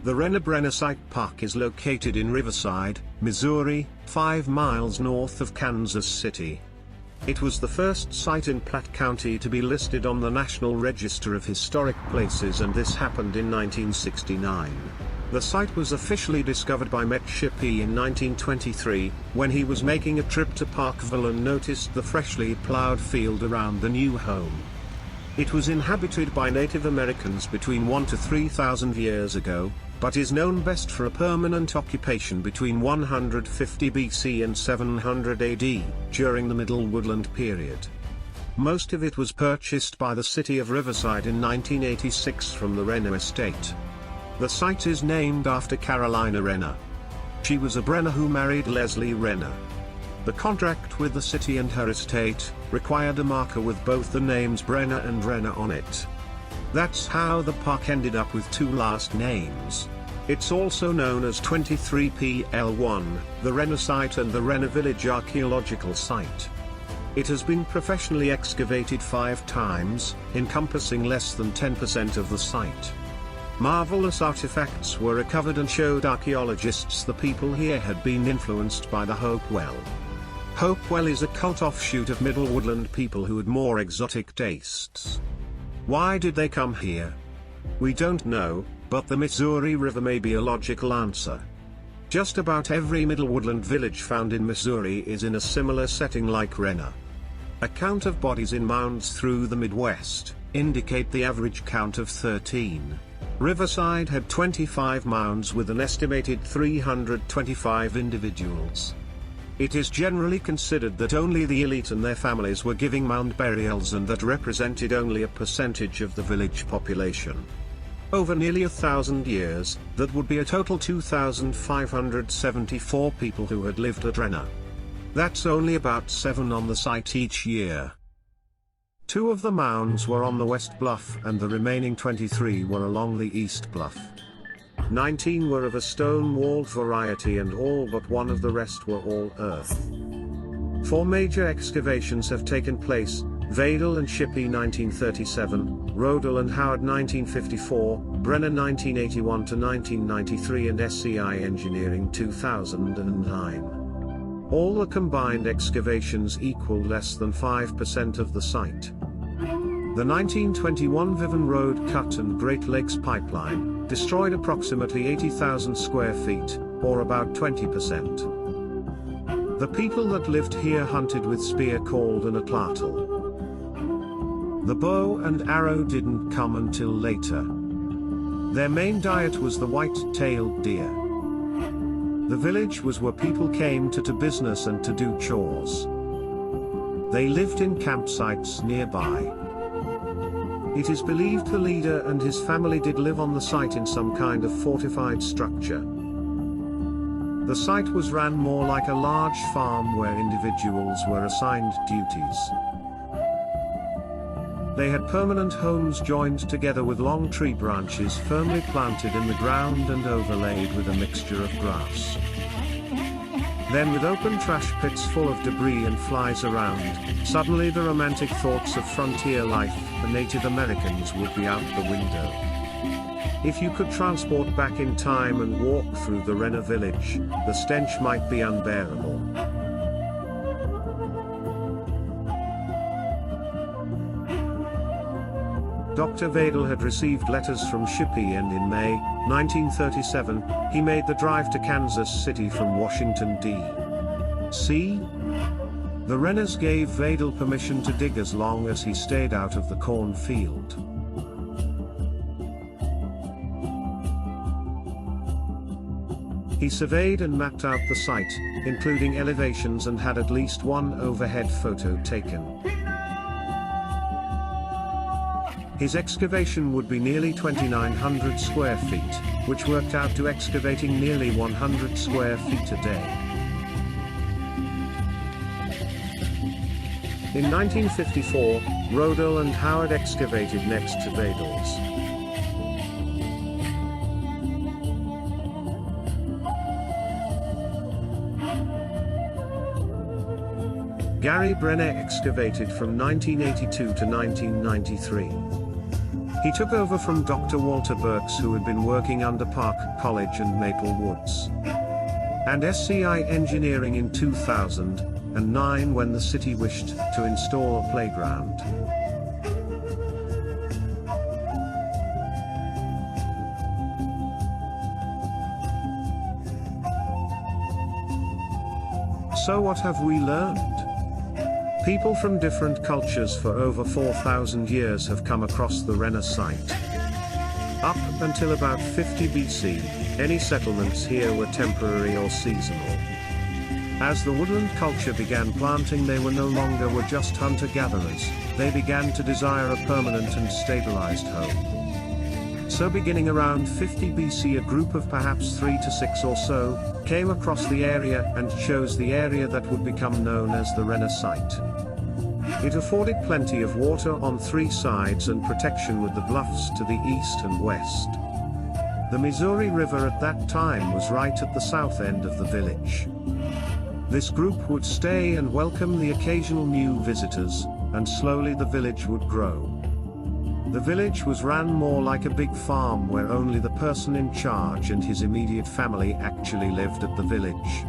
The Renner-Brenner Site Park is located in Riverside, Missouri, 5 miles north of Kansas City. It was the first site in Platte County to be listed on the National Register of Historic Places, and this happened in 1969. The site was officially discovered by Met Shippey in 1923, when he was making a trip to Parkville and noticed the freshly plowed field around the new home. It was inhabited by Native Americans between 1,000 to 3,000 years ago, but is known best for a permanent occupation between 150 BC and 700 AD, during the Middle Woodland period. Most of it was purchased by the city of Riverside in 1986 from the Renner estate. The site is named after Carolina Renner. She was a Brenner who married Leslie Renner. The contract with the city and her estate required a marker with both the names Brenner and Renner on it. That's how the park ended up with two last names. It's also known as 23PL1, the Renner site, and the Renner Village Archaeological Site. It has been professionally excavated 5 times, encompassing less than 10% of the site. Marvelous artifacts were recovered and showed archaeologists the people here had been influenced by the Hope Well. Hope Well is a cult offshoot of Middle Woodland people who had more exotic tastes. Why did they come here? We don't know, but the Missouri River may be a logical answer. Just about every Middle Woodland village found in Missouri is in a similar setting like Renner. A count of bodies in mounds through the Midwest indicate the average count of 13. Riverside had 25 mounds with an estimated 325 individuals. It is generally considered that only the elite and their families were giving mound burials, and that represented only a percentage of the village population. Over nearly 1,000 years, that would be a total 2,574 people who had lived at Renner. That's only about 7 on the site each year. 2 of the mounds were on the west bluff and the remaining 23 were along the east bluff. 19 were of a stone-walled variety and all but one of the rest were all earth. 4 major excavations have taken place: Vadel and Shippey 1937, Rodel and Howard 1954, Brenner 1981 to 1993 and SCI Engineering 2009. All the combined excavations equal less than 5% of the site. The 1921 Viven Road Cut and Great Lakes Pipeline destroyed approximately 80,000 square feet, or about 20%. The people that lived here hunted with spear called an atlatl. The bow and arrow didn't come until later. Their main diet was the white-tailed deer. The village was where people came to business and to do chores. They lived in campsites nearby. It is believed the leader and his family did live on the site in some kind of fortified structure. The site was ran more like a large farm where individuals were assigned duties. They had permanent homes joined together with long tree branches firmly planted in the ground and overlaid with a mixture of grass. Then, with open trash pits full of debris and flies around, suddenly the romantic thoughts of frontier life for Native Americans would be out the window. If you could transport back in time and walk through the Renner village, the stench might be unbearable. Dr. Vadel had received letters from Shippey, and in May 1937, he made the drive to Kansas City from Washington, D.C. The Renners gave Vadel permission to dig as long as he stayed out of the cornfield. He surveyed and mapped out the site, including elevations, and had at least one overhead photo taken. His excavation would be nearly 2,900 square feet, which worked out to excavating nearly 100 square feet a day. In 1954, Rodel and Howard excavated next to Vadel's. Gary Brenner excavated from 1982 to 1993. He took over from Dr. Walter Birks, who had been working under Park College and Maple Woods and SCI Engineering in 2009 when the city wished to install a playground. So what have we learned? People from different cultures for over 4,000 years have come across the Renner site. Up until about 50 BC, any settlements here were temporary or seasonal. As the woodland culture began planting, they were just hunter-gatherers. They began to desire a permanent and stabilized home. So beginning around 50 BC, a group of perhaps 3 to 6 or so came across the area and chose the area that would become known as the Renner site. It afforded plenty of water on 3 sides and protection with the bluffs to the east and west. The Missouri River at that time was right at the south end of the village. This group would stay and welcome the occasional new visitors, and slowly the village would grow. The village was ran more like a big farm where only the person in charge and his immediate family actually lived at the village.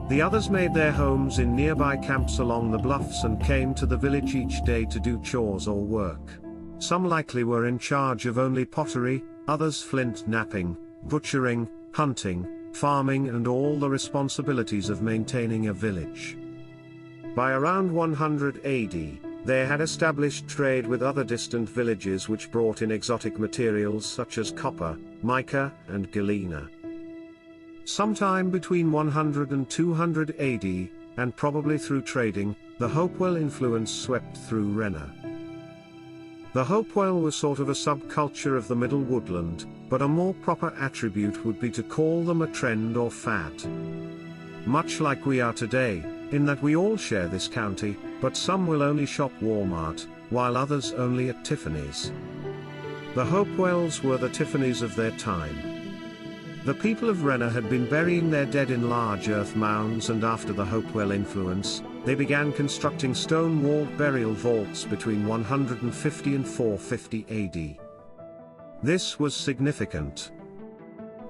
The others made their homes in nearby camps along the bluffs and came to the village each day to do chores or work. Some likely were in charge of only pottery, others flint knapping, butchering, hunting, farming and all the responsibilities of maintaining a village. By around 100 AD, they had established trade with other distant villages which brought in exotic materials such as copper, mica, and galena. Sometime between 100 and 200 AD, and probably through trading, the Hopewell influence swept through Renner. The Hopewell was sort of a subculture of the Middle Woodland, but a more proper attribute would be to call them a trend or fad. Much like we are today, in that we all share this county, but some will only shop Walmart, while others only at Tiffany's. The Hopewells were the Tiffany's of their time. The people of Renner had been burying their dead in large earth mounds, and after the Hopewell influence, they began constructing stone-walled burial vaults between 150 and 450 AD. This was significant.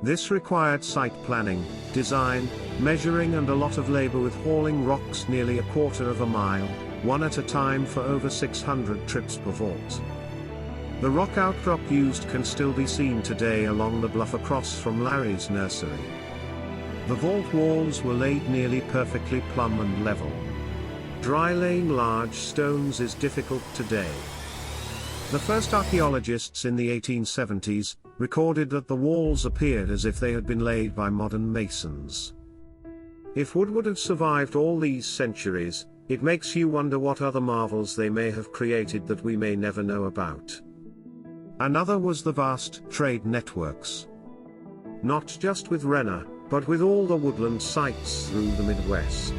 This required site planning, design, measuring and a lot of labor, with hauling rocks nearly a quarter of a mile, one at a time, for over 600 trips per vault. The rock outcrop used can still be seen today along the bluff across from Larry's nursery. The vault walls were laid nearly perfectly plumb and level. Dry laying large stones is difficult today. The first archaeologists in the 1870s recorded that the walls appeared as if they had been laid by modern masons. If wood would have survived all these centuries, it makes you wonder what other marvels they may have created that we may never know about. Another was the vast trade networks. Not just with Renner, but with all the woodland sites through the Midwest.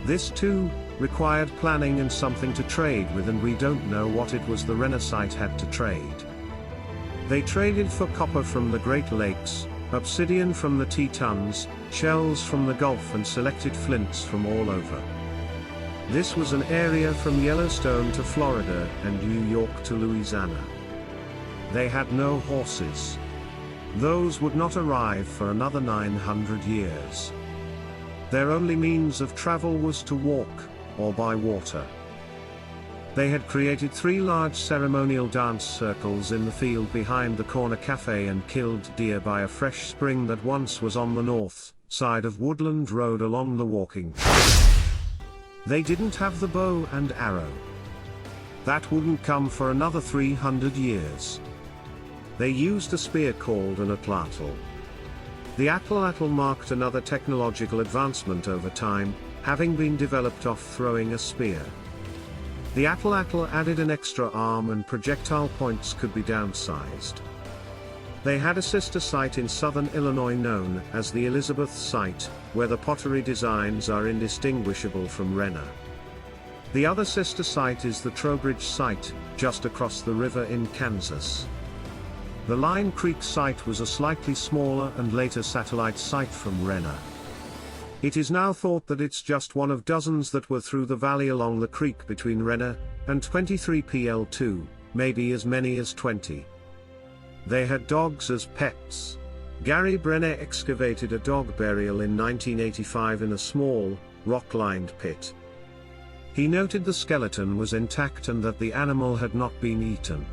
This too required planning and something to trade with, and we don't know what it was the Renner site had to trade. They traded for copper from the Great Lakes, obsidian from the Tetons, shells from the Gulf and selected flints from all over. This was an area from Yellowstone to Florida and New York to Louisiana. They had no horses. Those would not arrive for another 900 years. Their only means of travel was to walk, or by water. They had created 3 large ceremonial dance circles in the field behind the corner cafe and killed deer by a fresh spring that once was on the north side of Woodland Road along the walking trail. They didn't have the bow and arrow. That wouldn't come for another 300 years. They used a spear called an atlatl. The atlatl marked another technological advancement over time, having been developed off throwing a spear. The atlatl added an extra arm and projectile points could be downsized. They had a sister site in southern Illinois known as the Elizabeth site, where the pottery designs are indistinguishable from Renner. The other sister site is the Trowbridge site, just across the river in Kansas. The Line Creek site was a slightly smaller and later satellite site from Renner. It is now thought that it's just one of dozens that were through the valley along the creek between Renner and 23PL2, maybe as many as 20. They had dogs as pets. Gary Brenner excavated a dog burial in 1985 in a small, rock-lined pit. He noted the skeleton was intact and that the animal had not been eaten.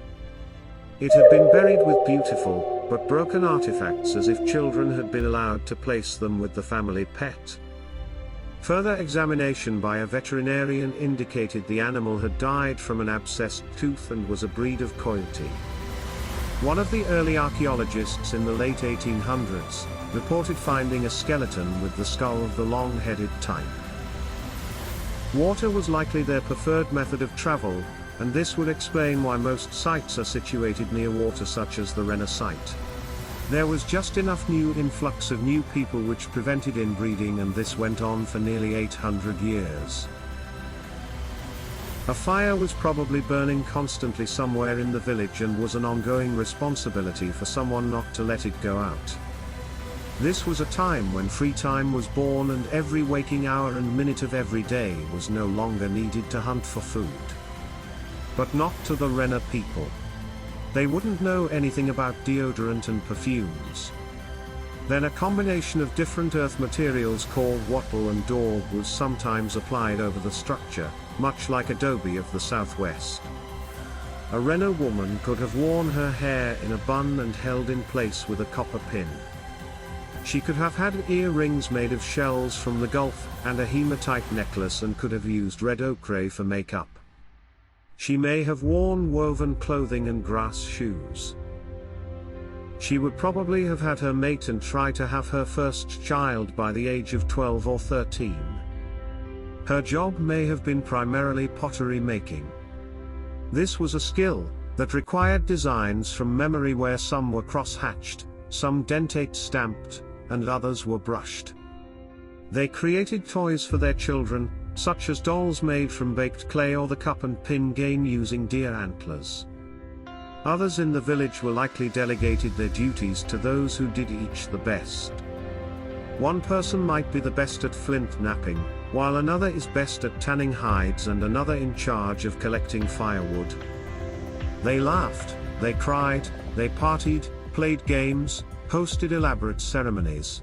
It had been buried with beautiful, but broken artifacts, as if children had been allowed to place them with the family pet. Further examination by a veterinarian indicated the animal had died from an abscessed tooth and was a breed of coyote. One of the early archaeologists in the late 1800s reported finding a skeleton with the skull of the long-headed type. Water was likely their preferred method of travel, and this would explain why most sites are situated near water, such as the Renner site. There was just enough new influx of new people which prevented inbreeding, and this went on for nearly 800 years. A fire was probably burning constantly somewhere in the village and was an ongoing responsibility for someone not to let it go out. This was a time when free time was born, and every waking hour and minute of every day was no longer needed to hunt for food. But not to the Renner people. They wouldn't know anything about deodorant and perfumes. Then a combination of different earth materials called wattle and daub was sometimes applied over the structure, much like adobe of the southwest. A Renner woman could have worn her hair in a bun and held in place with a copper pin. She could have had earrings made of shells from the Gulf, and a hematite necklace, and could have used red ochre for makeup. She may have worn woven clothing and grass shoes. She would probably have had her mate and try to have her first child by the age of 12 or 13. Her job may have been primarily pottery making. This was a skill that required designs from memory, where some were cross-hatched, some dentate stamped, and others were brushed. They created toys for their children, such as dolls made from baked clay or the cup and pin game using deer antlers. Others in the village were likely delegated their duties to those who did each the best. One person might be the best at flint knapping, while another is best at tanning hides, and another in charge of collecting firewood. They laughed, they cried, they partied, played games, hosted elaborate ceremonies.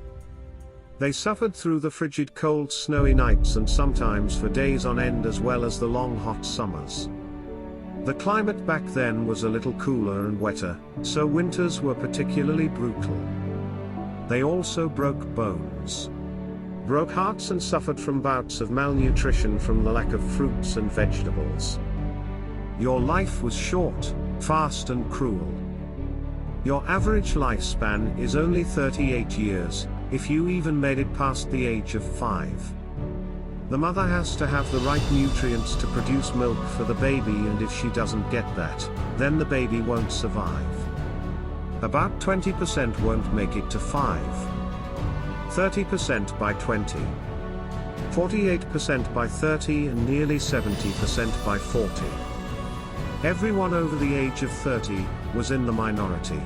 They suffered through the frigid cold snowy nights and sometimes for days on end, as well as the long hot summers. The climate back then was a little cooler and wetter, so winters were particularly brutal. They also broke bones, broke hearts, and suffered from bouts of malnutrition from the lack of fruits and vegetables. Your life was short, fast and cruel. Your average lifespan is only 38 years, if you even made it past the age of 5. The mother has to have the right nutrients to produce milk for the baby, and if she doesn't get that, then the baby won't survive. About 20% won't make it to 5. 30% by 20. 48% by 30, and nearly 70% by 40. Everyone over the age of 30 was in the minority.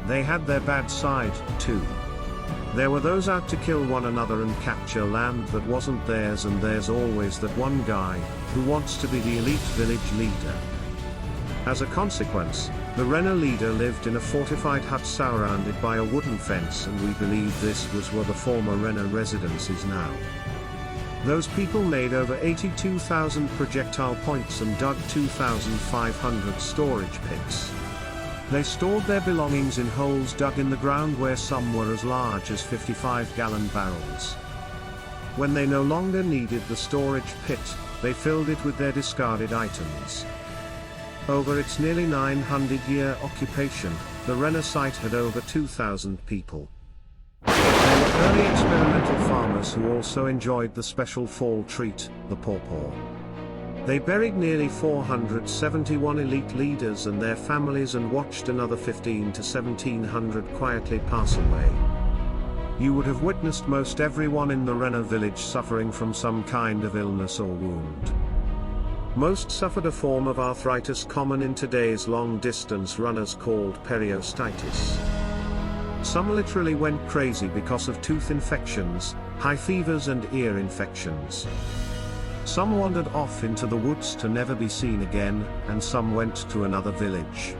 They had their bad side, too. There were those out to kill one another and capture land that wasn't theirs, and there's always that one guy who wants to be the elite village leader. As a consequence, the Renner leader lived in a fortified hut surrounded by a wooden fence, and we believe this was where the former Renner residence is now. Those people made over 82,000 projectile points and dug 2,500 storage pits. They stored their belongings in holes dug in the ground, where some were as large as 55-gallon barrels. When they no longer needed the storage pit, they filled it with their discarded items. Over its nearly 900-year occupation, the Renner site had over 2,000 people. They were early experimental farmers who also enjoyed the special fall treat, the pawpaw. They buried nearly 471 elite leaders and their families, and watched another 1,500 to 1,700 quietly pass away. You would have witnessed most everyone in the Renner village suffering from some kind of illness or wound. Most suffered a form of arthritis common in today's long-distance runners called periostitis. Some literally went crazy because of tooth infections, high fevers and ear infections. Some wandered off into the woods to never be seen again, and some went to another village.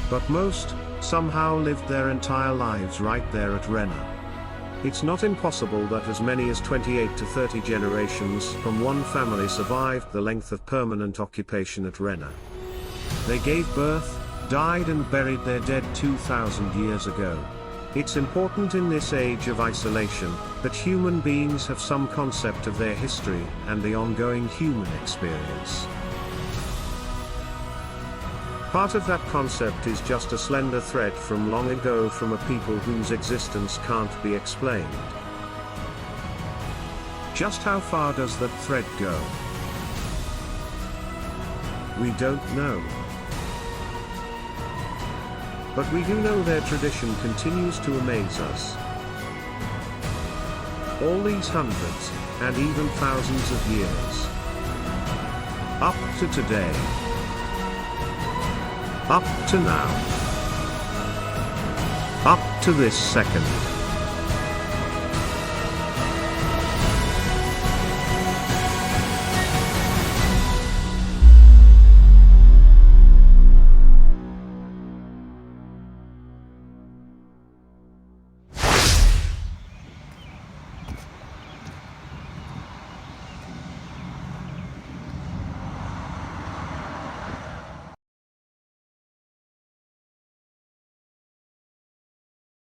But most, somehow lived their entire lives right there at Renner. It's not impossible that as many as 28 to 30 generations from one family survived the length of permanent occupation at Renner. They gave birth, died and buried their dead 2,000 years ago. It's important in this age of isolation, that human beings have some concept of their history and the ongoing human experience. Part of that concept is just a slender thread from long ago from a people whose existence can't be explained. Just how far does that thread go? We don't know. But we do know their tradition continues to amaze us. All these hundreds, and even thousands of years. Up to today. Up to now. Up to this second.